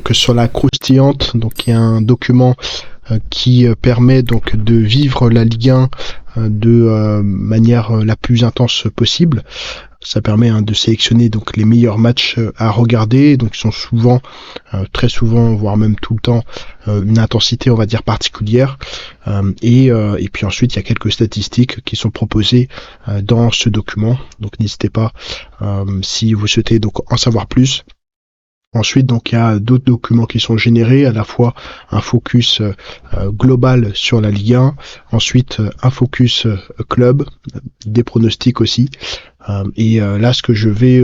donc sur la croustillante, donc il y a un document qui permet donc de vivre la Ligue 1 de manière la plus intense possible. Ça permet de sélectionner donc les meilleurs matchs à regarder, donc ils sont souvent, très souvent, voire même tout le temps, une intensité on va dire particulière. Et puis ensuite il y a quelques statistiques qui sont proposées dans ce document. Donc n'hésitez pas si vous souhaitez donc en savoir plus. Ensuite, donc il y a d'autres documents qui sont générés, à la fois un focus global sur la Ligue 1, ensuite un focus club, des pronostics aussi. Et là, ce que je vais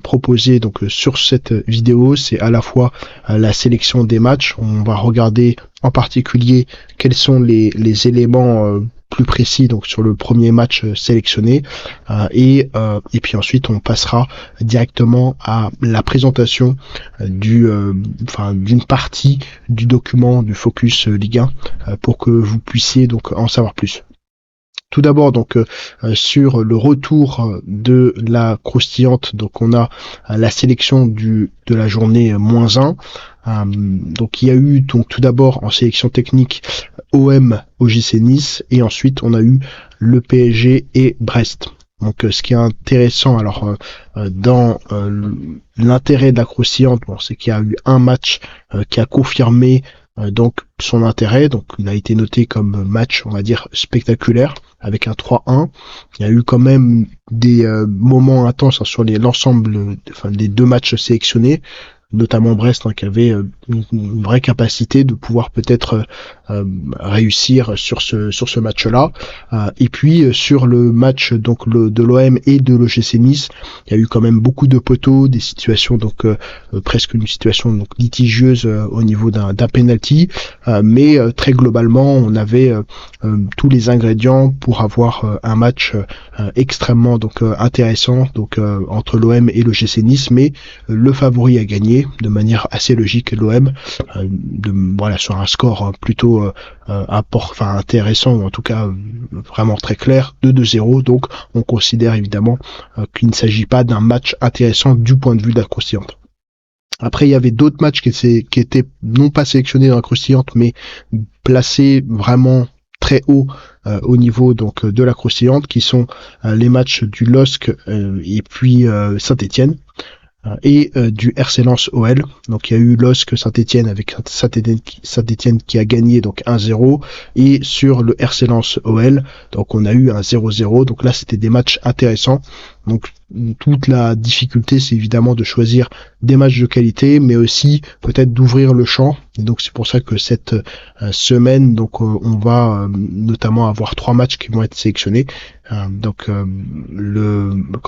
proposer donc sur cette vidéo, c'est à la fois la sélection des matchs. On va regarder en particulier quels sont les éléments plus précis donc sur le premier match sélectionné et puis ensuite on passera directement à la présentation d'une partie du document du focus Ligue 1 pour que vous puissiez donc en savoir plus. Tout d'abord donc sur le retour de la croustillante, donc on a la sélection de la journée -1. Donc il y a eu donc tout d'abord en sélection technique OM OGC Nice et ensuite on a eu le PSG et Brest. Donc ce qui est intéressant alors dans l'intérêt de la croustillante, c'est qu'il y a eu un match qui a confirmé donc son intérêt, donc il a été noté comme match on va dire spectaculaire avec un 3-1. Il y a eu quand même des moments intenses sur l'ensemble des deux matchs sélectionnés, notamment Brest qui avait une vraie capacité de pouvoir peut-être réussir sur ce match-là. Et puis sur le match donc de l'OM et de l'OGC Nice, il y a eu quand même beaucoup de poteaux, des situations donc presque une situation donc litigieuse au niveau d'un penalty, mais très globalement on avait tous les ingrédients pour avoir un match extrêmement donc intéressant donc entre l'OM et l'OGC Nice, mais le favori a gagné de manière assez logique, l'OM, sur un score plutôt intéressant, ou en tout cas vraiment très clair, de 2-0. Donc on considère évidemment qu'il ne s'agit pas d'un match intéressant du point de vue de la croustillante. Après, il y avait d'autres matchs qui étaient non pas sélectionnés dans la croustillante, mais placés vraiment très haut au niveau donc de la croustillante, qui sont les matchs du LOSC et puis Saint-Étienne. Et du RC Lens OL. Donc il y a eu LOSC Saint-Étienne avec Saint-Étienne qui a gagné donc 1-0, et sur le RC Lens OL donc on a eu un 0-0. Donc là c'était des matchs intéressants. Donc toute la difficulté c'est évidemment de choisir des matchs de qualité, mais aussi peut-être d'ouvrir le champ. Et donc c'est pour ça que cette semaine donc on va notamment avoir 3 matchs qui vont être sélectionnés. Quand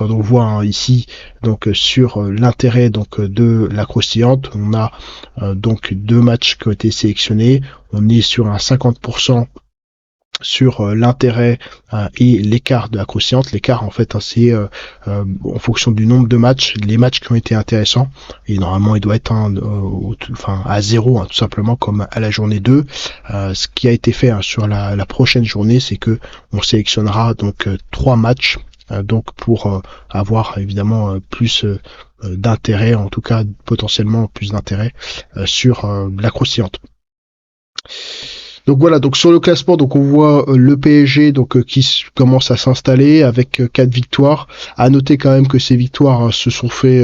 on voit ici donc sur l'intérêt donc de la croustillante, on a donc 2 matchs qui ont été sélectionnés. On est sur un 50% sur l'intérêt et l'écart de la croustillante. L'écart en fait c'est en fonction du nombre de matchs, les matchs qui ont été intéressants, et normalement il doit être à 0 tout simplement comme à la journée 2. Ce qui a été fait sur la prochaine journée, c'est que on sélectionnera donc 3 matchs donc pour avoir évidemment plus d'intérêt, en tout cas potentiellement plus d'intérêt sur la croustillante. Donc voilà, donc sur le classement, donc on voit le PSG donc qui commence à s'installer avec 4 victoires. À noter quand même que ces victoires se sont fait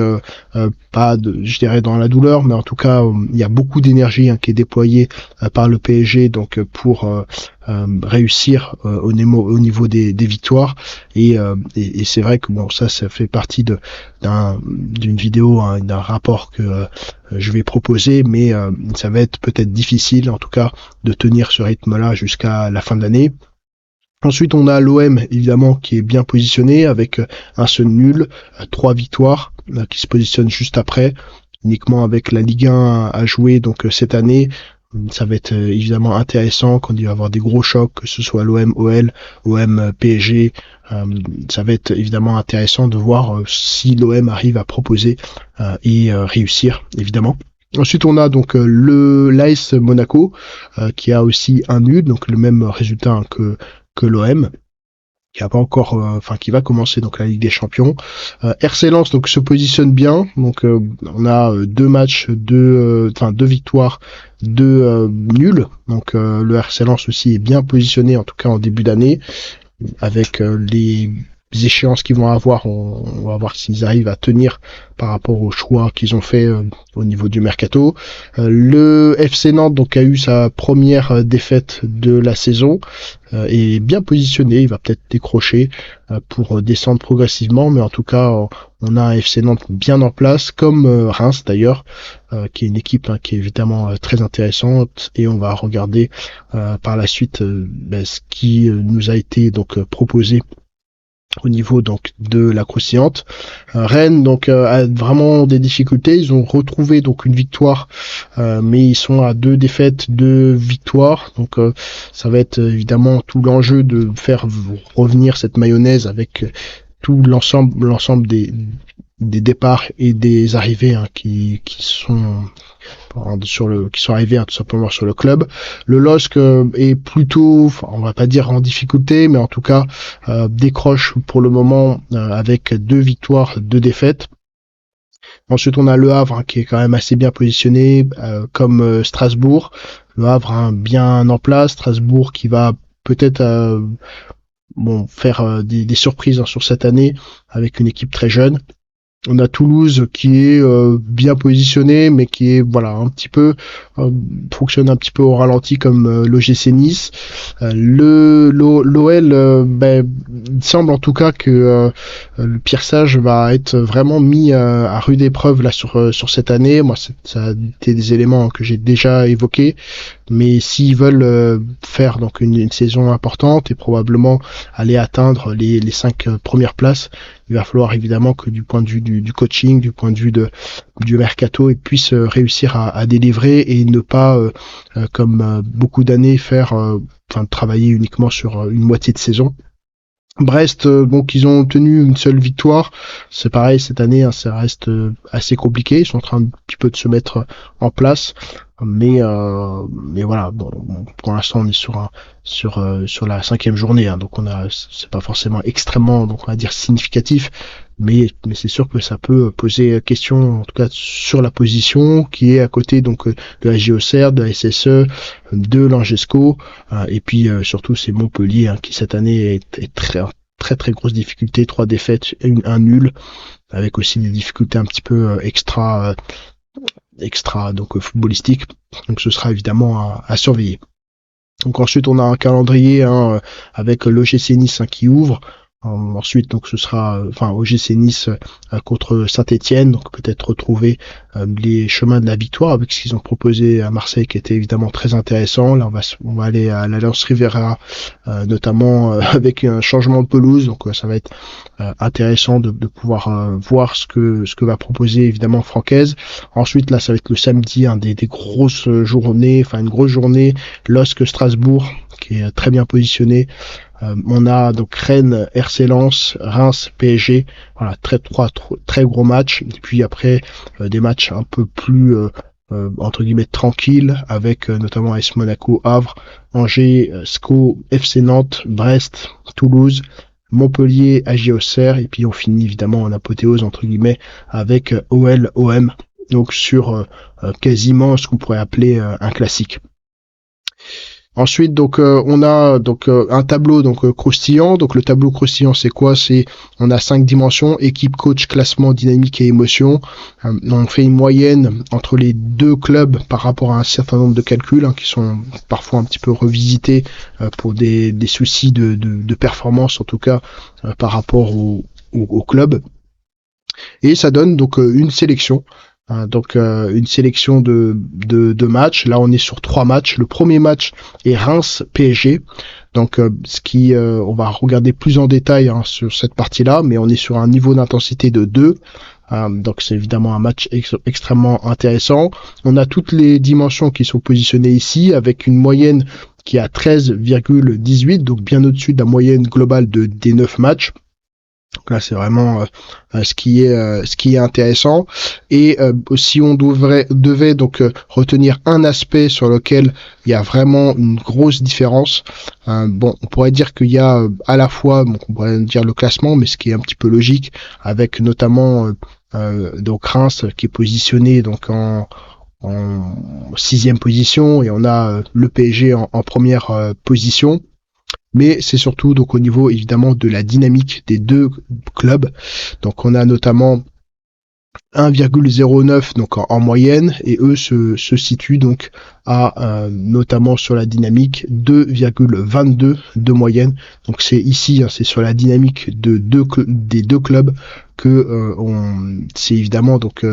pas je dirais dans la douleur, mais en tout cas il y a beaucoup d'énergie qui est déployée par le PSG donc pour réussir au niveau des victoires, et c'est vrai que ça fait partie d'une vidéo, d'un rapport que je vais proposer, mais ça va être peut-être difficile en tout cas de tenir ce rythme-là jusqu'à la fin de l'année. Ensuite, on a l'OM évidemment qui est bien positionné avec un seul nul, 3 victoires qui se positionnent juste après, uniquement avec la Ligue 1 à jouer donc cette année. Ça va être évidemment intéressant quand il va y avoir des gros chocs, que ce soit l'OM OL, OM PSG. Ça va être évidemment intéressant de voir si l'OM arrive à proposer et réussir évidemment. Ensuite on a donc l'AS Monaco qui a aussi un nul, donc le même résultat que l'OM. qui a pas encore, qui va commencer donc la Ligue des Champions. RC Lens donc se positionne bien, donc on a deux victoires, deux nuls. Donc le RC Lens aussi est bien positionné en tout cas en début d'année avec les échéances qu'ils vont avoir, on va voir s'ils arrivent à tenir par rapport aux choix qu'ils ont fait au niveau du mercato. Le FC Nantes donc a eu sa première défaite de la saison, est bien positionné, il va peut-être décrocher pour descendre progressivement, mais en tout cas on a un FC Nantes bien en place, comme Reims d'ailleurs, qui est une équipe qui est évidemment très intéressante, et on va regarder par la suite ce qui nous a été donc proposé au niveau donc de la croustillante. Rennes donc a vraiment des difficultés, ils ont retrouvé donc une victoire, mais ils sont à 2 défaites, 2 victoires, donc ça va être évidemment tout l'enjeu de faire revenir cette mayonnaise avec tout l'ensemble des départs et des arrivées qui sont arrivés tout simplement sur le club. Le LOSC est plutôt, on va pas dire en difficulté, mais en tout cas décroche pour le moment avec 2 victoires, 2 défaites. Ensuite, on a Le Havre qui est quand même assez bien positionné, comme Strasbourg. Le Havre bien en place, Strasbourg qui va peut-être faire des surprises sur cette année avec une équipe très jeune. On a Toulouse qui est bien positionné, mais qui est un petit peu fonctionne un petit peu au ralenti comme l'OGC Nice. L'OL, il semble en tout cas que le Pierre Sage va être vraiment mis à rude épreuve là sur cette année. Moi, ça a été des éléments que j'ai déjà évoqués, mais s'ils veulent faire donc une saison importante et probablement aller atteindre les 5 premières places, il va falloir évidemment que du point de vue du coaching, du point de vue du mercato, ils puissent réussir à délivrer et ne pas, comme beaucoup d'années, travailler uniquement sur une moitié de saison. Brest, ils ont obtenu une seule victoire. C'est pareil cette année, ça reste assez compliqué. Ils sont en train un petit peu de se mettre en place, mais voilà. Pour l'instant, on est sur la 5e journée, donc c'est pas forcément extrêmement, donc on va dire significatif, mais c'est sûr que ça peut poser question, en tout cas sur la position qui est à côté donc de la JOCR, de la SSE, de l'Angesco, et puis surtout c'est Montpellier qui cette année est très très grosse difficulté, 3 défaites et un nul, avec aussi des difficultés un petit peu extra donc footballistiques. Donc ce sera évidemment à surveiller. Donc ensuite on a un calendrier avec l'OGC Nice qui ouvre. Ensuite, donc ce sera OGC Nice contre Saint-Étienne, donc peut-être retrouver les chemins de la victoire avec ce qu'ils ont proposé à Marseille, qui était évidemment très intéressant. Là, on va aller à l'Alliance Riviera, notamment avec un changement de pelouse, donc ça va être intéressant de pouvoir voir ce que va proposer évidemment Francaise. Ensuite, là, ça va être le samedi, des grosses journées, une grosse journée, LOSC Strasbourg, qui est très bien positionné. On a donc Rennes, RC Lens, Reims, PSG, trois très gros matchs. Et puis après des matchs un peu plus entre guillemets tranquilles, avec notamment AS Monaco, Havre, Angers, SCO, FC Nantes, Brest, Toulouse, Montpellier, AJ Auxerre, et puis on finit évidemment en apothéose entre guillemets avec OL, OM. Donc sur quasiment ce qu'on pourrait appeler un classique. Ensuite, donc on a un tableau croustillant. Donc le tableau croustillant, c'est quoi? On a 5 dimensions: équipe, coach, classement, dynamique et émotion. On fait une moyenne entre les 2 clubs par rapport à un certain nombre de calculs qui sont parfois un petit peu revisités pour des soucis de performance, en tout cas par rapport au club. Et ça donne donc une sélection. Une sélection de matchs. Là, on est sur 3 matchs. Le premier match est Reims-PSG. Donc, on va regarder plus en détail sur cette partie-là, mais on est sur un niveau d'intensité de 2. Donc, c'est évidemment un match extrêmement intéressant. On a toutes les dimensions qui sont positionnées ici, avec une moyenne qui est à 13,18, donc bien au-dessus de la moyenne globale des 9 matchs. Donc là, c'est vraiment ce qui est intéressant. Et si on devait donc retenir un aspect sur lequel il y a vraiment une grosse différence, bon, on pourrait dire qu'il y a à la fois, donc on pourrait dire le classement, mais ce qui est un petit peu logique, avec notamment donc Reims qui est positionné donc en 6e position, et on a le PSG en première position. Mais c'est surtout donc au niveau évidemment de la dynamique des deux clubs. Donc on a notamment 1,09 donc en moyenne, et eux se situent donc à notamment sur la dynamique 2,22 de moyenne. Donc c'est ici, c'est sur la dynamique des deux clubs que c'est évidemment donc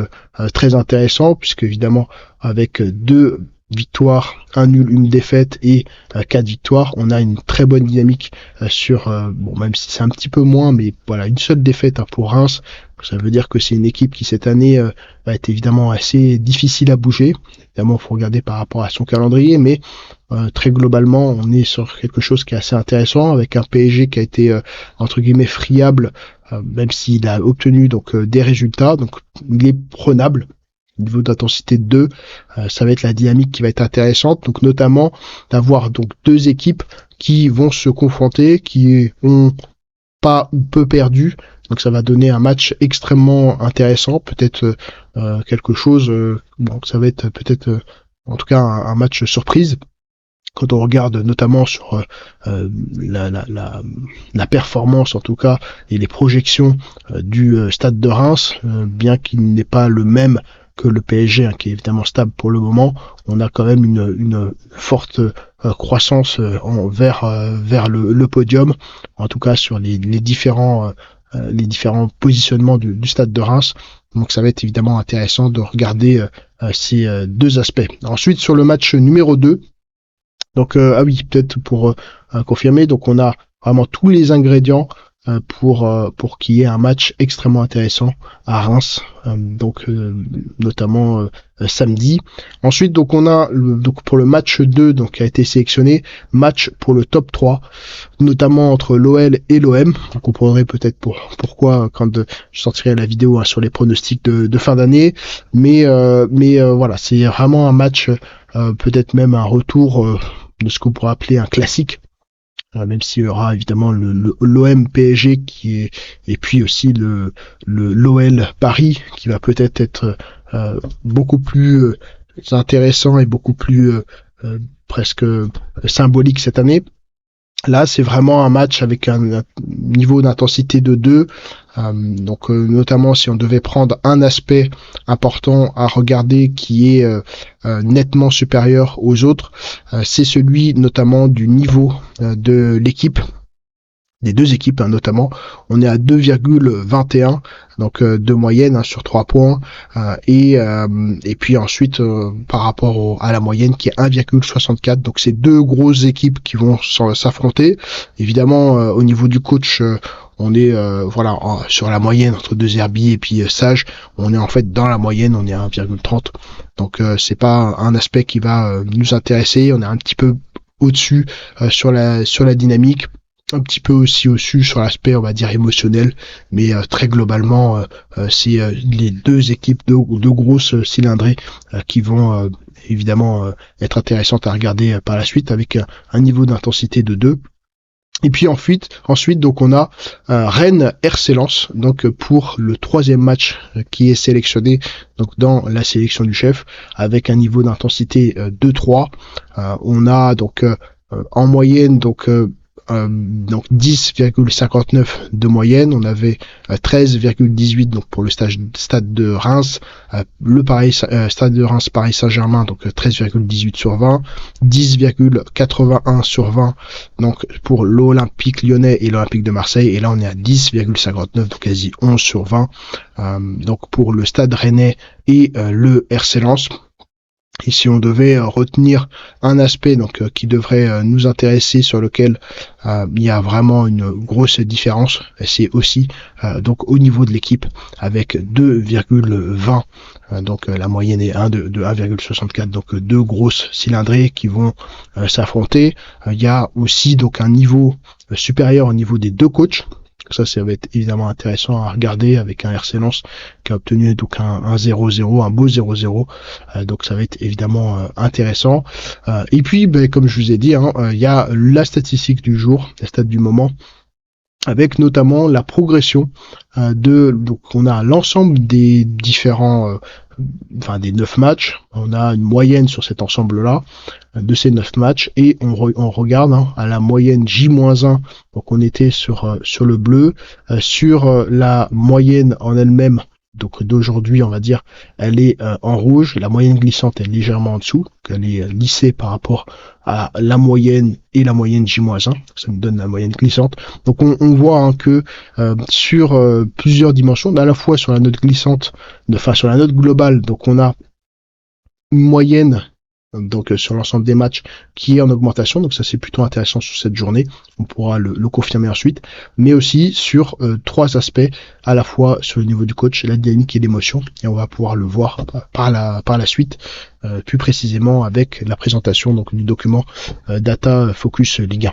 très intéressant, puisque évidemment avec deux victoires, un nul, une défaite et 4 victoires, on a une très bonne dynamique sur bon, même si c'est un petit peu moins, mais voilà, une seule défaite pour Reims. Ça veut dire que c'est une équipe qui cette année va être évidemment assez difficile à bouger. Évidemment, il faut regarder par rapport à son calendrier, mais très globalement, on est sur quelque chose qui est assez intéressant, avec un PSG qui a été entre guillemets friable, même s'il a obtenu donc des résultats, donc il est prenable. Niveau d'intensité de 2, ça va être la dynamique qui va être intéressante, donc notamment d'avoir donc deux équipes qui vont se confronter, qui ont pas ou peu perdu, donc ça va donner un match extrêmement intéressant, peut-être quelque chose, donc ça va être peut-être en tout cas un match surprise. Quand on regarde notamment sur la performance en tout cas et les projections du Stade de Reims, bien qu'il n'est pas le même que le PSG, qui est évidemment stable pour le moment, on a quand même une forte croissance vers le podium, en tout cas sur les différents positionnements du Stade de Reims. Donc ça va être évidemment intéressant de regarder ces deux aspects. Ensuite, sur le match numéro 2, donc ah oui, peut-être pour confirmer, donc on a vraiment tous les ingrédients pour qu'il y ait un match extrêmement intéressant à Reims, donc notamment samedi. Ensuite, donc on a donc pour le match 2 donc qui a été sélectionné, match pour le top 3, notamment entre l'OL et l'OM. Vous comprendrez peut-être pourquoi quand je sortirai la vidéo sur les pronostics de fin d'année, mais voilà, c'est vraiment un match, peut-être même un retour de ce qu'on pourrait appeler un classique, même s'il y aura évidemment l'OM PSG qui est, et puis aussi l'OL Paris qui va peut-être être beaucoup plus intéressant et beaucoup plus presque symbolique cette année. Là, c'est vraiment un match avec un niveau d'intensité de 2. Donc, notamment, si on devait prendre un aspect important à regarder qui est nettement supérieur aux autres, c'est celui notamment du niveau de l'équipe. Des deux équipes notamment, on est à 2,21 donc de moyenne sur 3 points, et puis ensuite par rapport à la moyenne qui est 1,64, donc c'est deux grosses équipes qui vont s'affronter. Évidemment au niveau du coach, on est voilà sur la moyenne entre deux Herbies et puis Sage, on est en fait dans la moyenne, on est à 1,30, donc c'est pas un aspect qui va nous intéresser. On est un petit peu au-dessus sur la dynamique, un petit peu aussi au-dessus sur l'aspect, on va dire, émotionnel, mais très globalement, c'est les deux équipes de grosses cylindrées qui vont évidemment être intéressantes à regarder par la suite, avec un niveau d'intensité de 2. Et puis ensuite donc on a Rennes RC Lens, donc pour le troisième match qui est sélectionné donc dans la sélection du chef, avec un niveau d'intensité de 3. On a donc en moyenne donc 10,59 de moyenne. On avait 13,18 donc pour le stade de Reims, le stade de Reims Paris Saint-Germain, donc 13,18 sur 20, 10,81 sur 20 donc pour l'Olympique Lyonnais et l'Olympique de Marseille, et là on est à 10,59, donc quasi 11 sur 20 donc pour le stade rennais et le RC Lens. Et si on devait retenir un aspect donc qui devrait nous intéresser, sur lequel il y a vraiment une grosse différence, c'est aussi donc au niveau de l'équipe, avec 2,20, donc la moyenne est de 1,64, donc deux grosses cylindrées qui vont s'affronter. Il y a aussi donc un niveau supérieur au niveau des deux coachs. Ça va être évidemment intéressant à regarder avec un RC Lens qui a obtenu donc un 0-0, un beau 0-0. Donc ça va être évidemment intéressant. Et puis, comme je vous ai dit, il y a la statistique du jour, la stat du moment, avec notamment la progression donc on a l'ensemble des différents des 9 matchs, on a une moyenne sur cet ensemble-là de ces 9 matchs et on regarde à la moyenne J-1, donc on était sur le bleu, sur la moyenne en elle-même, donc d'aujourd'hui on va dire, elle est en rouge, la moyenne glissante est légèrement en dessous, elle est lissée par rapport à la moyenne et la moyenne J-1, ça nous donne la moyenne glissante. Donc on voit que sur plusieurs dimensions, à la fois sur la note glissante, sur la note globale, donc on a une moyenne donc sur l'ensemble des matchs qui est en augmentation, donc ça c'est plutôt intéressant sur cette journée, on pourra le confirmer ensuite, mais aussi sur 3 aspects, à la fois sur le niveau du coach, la dynamique et l'émotion, et on va pouvoir le voir par la suite, plus précisément avec la présentation donc du document Data Focus Ligue 1.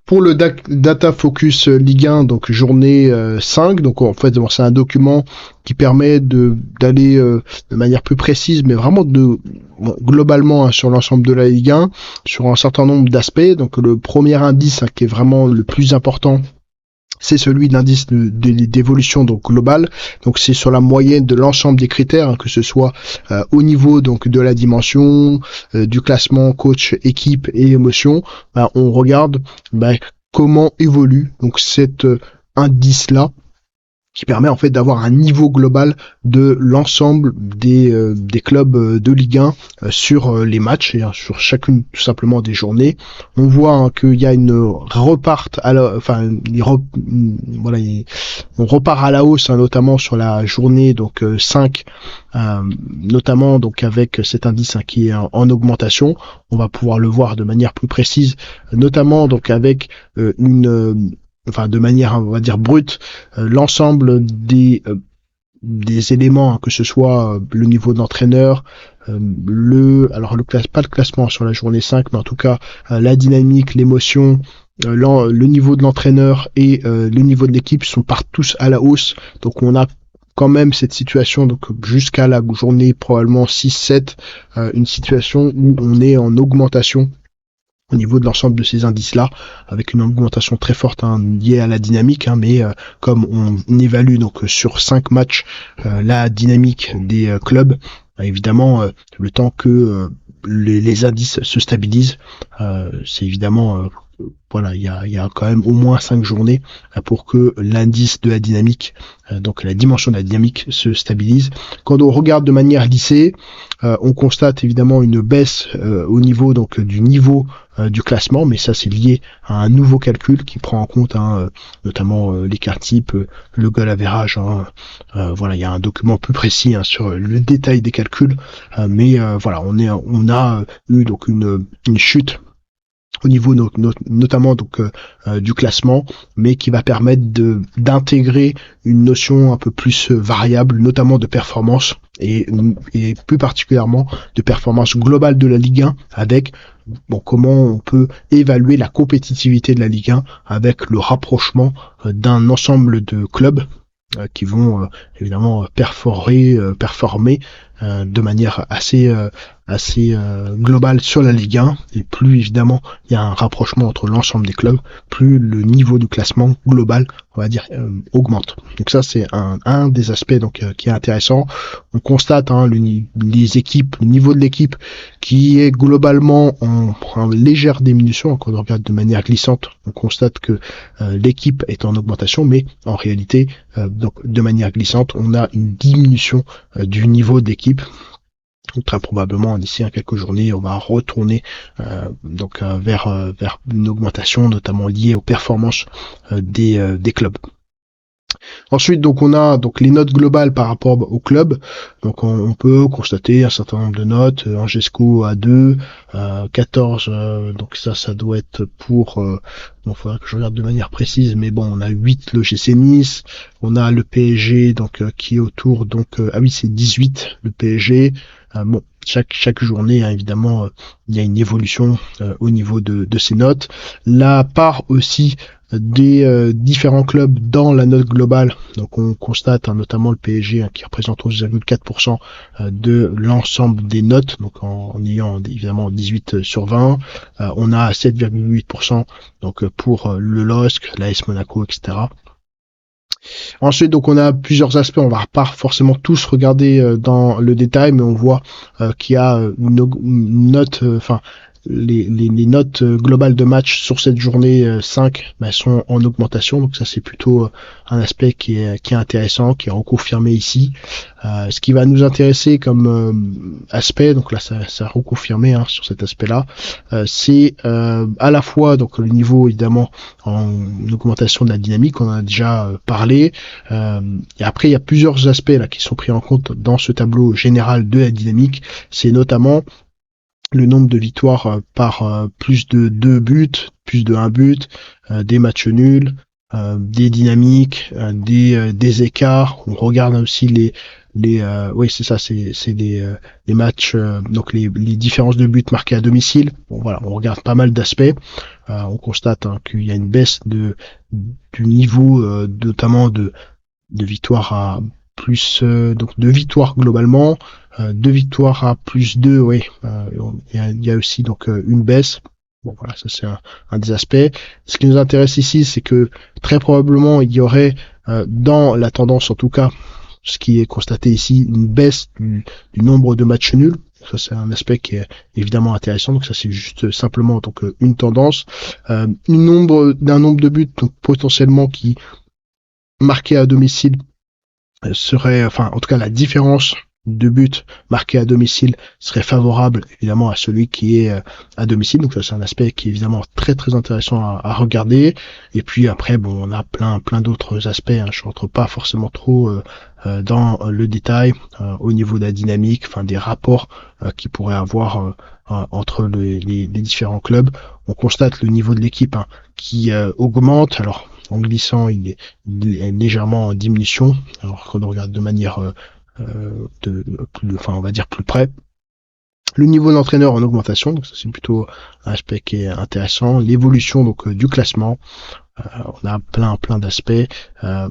Pour le Data Focus Ligue 1, donc journée 5, donc en fait c'est un document qui permet d'aller de manière plus précise, mais vraiment globalement sur l'ensemble de la Ligue 1, sur un certain nombre d'aspects. Donc le premier indice qui est vraiment le plus important, c'est celui de l'indice d'évolution donc globale. Donc c'est sur la moyenne de l'ensemble des critères, que ce soit au niveau donc de la dimension, du classement coach, équipe et émotion. On regarde comment évolue donc cet indice-là, qui permet en fait d'avoir un niveau global de l'ensemble des clubs de Ligue 1 sur les matchs et sur chacune tout simplement des journées. On voit qu'il y a une repart on repart à la hausse, notamment sur la journée donc 5, notamment donc avec cet indice qui est en augmentation. On va pouvoir le voir de manière plus précise, notamment donc avec de manière, on va dire, brute, l'ensemble des éléments, que ce soit le niveau d'entraîneur, pas le classement sur la journée 5, mais en tout cas la dynamique, l'émotion, le niveau de l'entraîneur et le niveau de l'équipe sont tous à la hausse. Donc on a quand même cette situation, donc jusqu'à la journée probablement 6-7, une situation où on est en augmentation au niveau de l'ensemble de ces indices-là, avec une augmentation très forte liée à la dynamique, mais comme on évalue donc sur 5 matchs la dynamique des clubs, évidemment le temps que les indices se stabilisent, c'est évidemment il y a quand même au moins 5 journées pour que l'indice de la dynamique, donc la dimension de la dynamique, se stabilise. Quand on regarde de manière lissée, on constate évidemment une baisse au niveau donc du niveau du classement, mais ça c'est lié à un nouveau calcul qui prend en compte notamment l'écart type, le goal average. Il y a un document plus précis sur le détail des calculs, mais on a eu donc une chute au niveau notamment donc du classement, mais qui va permettre d'intégrer une notion un peu plus variable, notamment de performance et plus particulièrement de performance globale de la Ligue 1, avec comment on peut évaluer la compétitivité de la Ligue 1 avec le rapprochement d'un ensemble de clubs qui vont évidemment performer de manière assez globale sur la Ligue 1, et plus évidemment il y a un rapprochement entre l'ensemble des clubs, plus le niveau du classement global, on va dire, augmente. Donc ça c'est un des aspects donc qui est intéressant. On constate les équipes, le niveau de l'équipe qui est globalement en légère diminution. Quand on regarde de manière glissante, on constate que l'équipe est en augmentation, mais en réalité donc de manière glissante, on a une diminution du niveau d'équipe. Donc, très probablement d'ici quelques journées, on va retourner vers une augmentation, notamment liée aux performances des clubs. Ensuite, donc on a donc les notes globales par rapport au club. Donc on peut constater un certain nombre de notes. Angesco à 2, 14. Donc ça doit être pour. Faudra que je regarde de manière précise, mais bon, on a 8 le GC Nice. On a le PSG donc qui est autour c'est 18 le PSG. chaque journée, hein, évidemment, il y a une évolution au niveau de ces notes. La part aussi des différents clubs dans la note globale. Donc on constate notamment le PSG qui représente 11,4% de l'ensemble des notes, donc en ayant évidemment 18 sur 20. On a 7,8% donc pour le LOSC, l'AS Monaco, etc. Ensuite, donc on a plusieurs aspects, on va pas forcément tous regarder dans le détail, mais on voit qu'il y a une note, enfin les notes globales de match sur cette journée 5 sont en augmentation, donc ça c'est plutôt un aspect qui est intéressant, qui est reconfirmé ici. Ce qui va nous intéresser comme aspect, donc là ça a reconfirmé sur cet aspect-là, c'est à la fois donc le niveau évidemment en augmentation de la dynamique, on en a déjà parlé, et après il y a plusieurs aspects là qui sont pris en compte dans ce tableau général de la dynamique, c'est notamment le nombre de victoires par plus de 2 buts, plus de 1 but, des matchs nuls, des dynamiques, des écarts. On regarde aussi oui c'est ça, c'est les matchs, donc les différences de buts marqués à domicile. Bon voilà, on regarde pas mal d'aspects. On constate qu'il y a une baisse du niveau, notamment de victoires à plus, donc 2 victoires globalement, 2 victoires à plus 2, oui, il y a aussi donc une baisse. Bon voilà, ça c'est un des aspects. Ce qui nous intéresse ici, c'est que très probablement il y aurait dans la tendance, en tout cas, ce qui est constaté ici, une baisse du nombre de matchs nuls. Ça c'est un aspect qui est évidemment intéressant. Donc ça c'est juste simplement donc une tendance, d'un nombre de buts donc potentiellement qui marqués à domicile serait, enfin en tout cas la différence de buts marqués à domicile serait favorable évidemment à celui qui est à domicile. Donc ça c'est un aspect qui est évidemment très très intéressant à regarder. Et puis après bon, on a plein d'autres aspects. Je rentre pas forcément trop dans le détail au niveau de la dynamique, enfin des rapports qu'il pourrait avoir entre les différents clubs. On constate le niveau de l'équipe qui augmente. Alors en glissant, il est légèrement en diminution. Alors quand on regarde de manière on va dire plus près. Le niveau d'entraîneur en augmentation, donc ça c'est plutôt un aspect qui est intéressant. L'évolution donc du classement, on a plein d'aspects.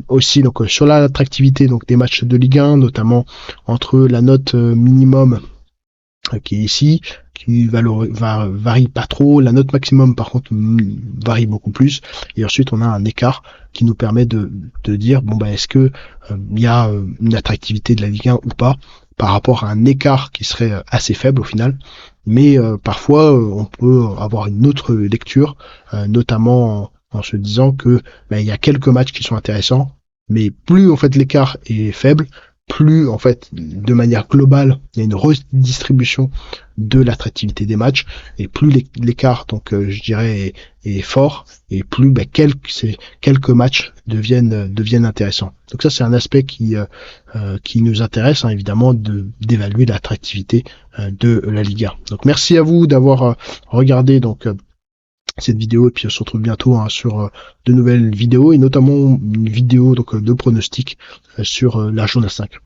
Aussi donc sur l'attractivité donc des matchs de Ligue 1, notamment entre la note minimum qui est ici, qui varie pas trop. La note maximum, par contre, varie beaucoup plus. Et ensuite, on a un écart qui nous permet de dire, bon, bah, est-ce que il y a une attractivité de la Ligue 1 ou pas, par rapport à un écart qui serait assez faible au final. Mais parfois, on peut avoir une autre lecture, notamment en se disant que bah, il y a quelques matchs qui sont intéressants, mais plus en fait l'écart est faible, plus en fait de manière globale il y a une redistribution de l'attractivité des matchs, et plus l'écart donc je dirais est fort, et plus quelques matchs deviennent intéressants. Donc ça c'est un aspect qui nous intéresse évidemment, d'évaluer l'attractivité de la Liga. Donc merci à vous d'avoir regardé donc cette vidéo, et puis on se retrouve bientôt sur de nouvelles vidéos, et notamment une vidéo donc de pronostic sur la journée 5.